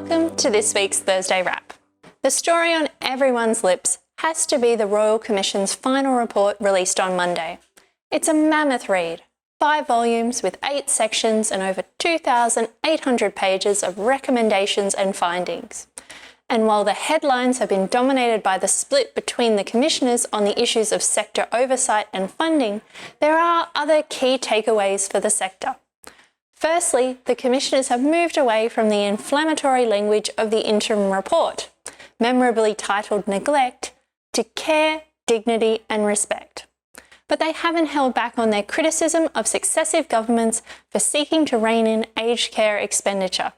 Welcome to this week's Thursday Wrap. The story on everyone's lips has to be the Royal Commission's final report released on Monday. It's a mammoth read, 5 volumes with 8 sections and over 2,800 pages of recommendations and findings. And while the headlines have been dominated by the split between the commissioners on the issues of sector oversight and funding, there are other key takeaways for the sector. Firstly, the commissioners have moved away from the inflammatory language of the interim report, memorably titled Neglect, to care, dignity and respect. But they haven't held back on their criticism of successive governments for seeking to rein in aged care expenditure,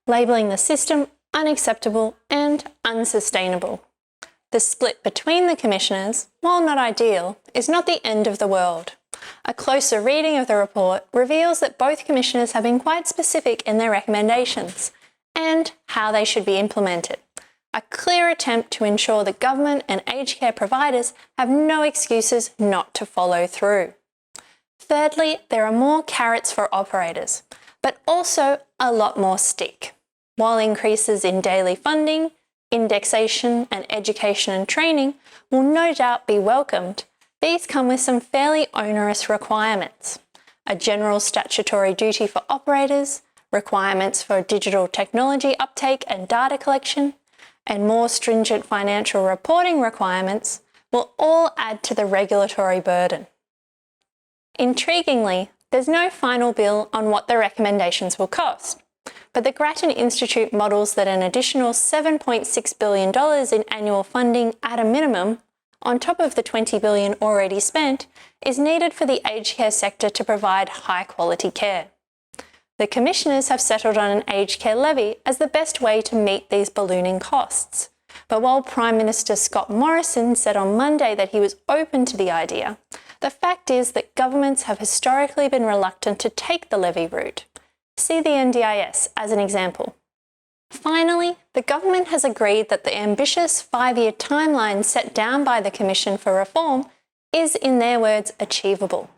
labelling the system unacceptable and unsustainable. The split between the commissioners, while not ideal, is not the end of the world. A closer reading of the report reveals that both commissioners have been quite specific in their recommendations and how they should be implemented. A clear attempt to ensure that government and aged care providers have no excuses not to follow through. Thirdly, there are more carrots for operators, but also a lot more stick. While increases in daily funding, indexation and education and training will no doubt be welcomed, these come with some fairly onerous requirements. A general statutory duty for operators, requirements for digital technology uptake and data collection, and more stringent financial reporting requirements will all add to the regulatory burden. Intriguingly, there's no final bill on what the recommendations will cost, but the Grattan Institute models that an additional $7.6 billion in annual funding at a minimum, on top of the $20 billion already spent, is needed for the aged care sector to provide high-quality care. The commissioners have settled on an aged care levy as the best way to meet these ballooning costs. But while Prime Minister Scott Morrison said on Monday that he was open to the idea, the fact is that governments have historically been reluctant to take the levy route. See the NDIS as an example. Finally, the government has agreed that the ambitious 5-year timeline set down by the Commission for reform is, in their words, achievable.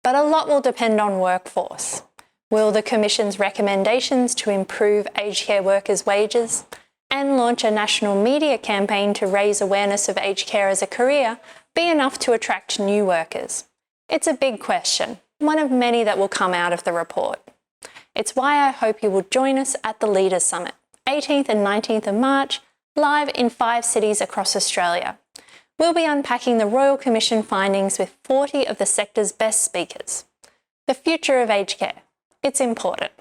But a lot will depend on workforce. Will the Commission's recommendations to improve aged care workers' wages and launch a national media campaign to raise awareness of aged care as a career be enough to attract new workers? It's a big question, one of many that will come out of the report. It's why I hope you will join us at the Leaders Summit, 18th and 19th of March, live in 5 cities across Australia. We'll be unpacking the Royal Commission findings with 40 of the sector's best speakers. The future of aged care. It's important.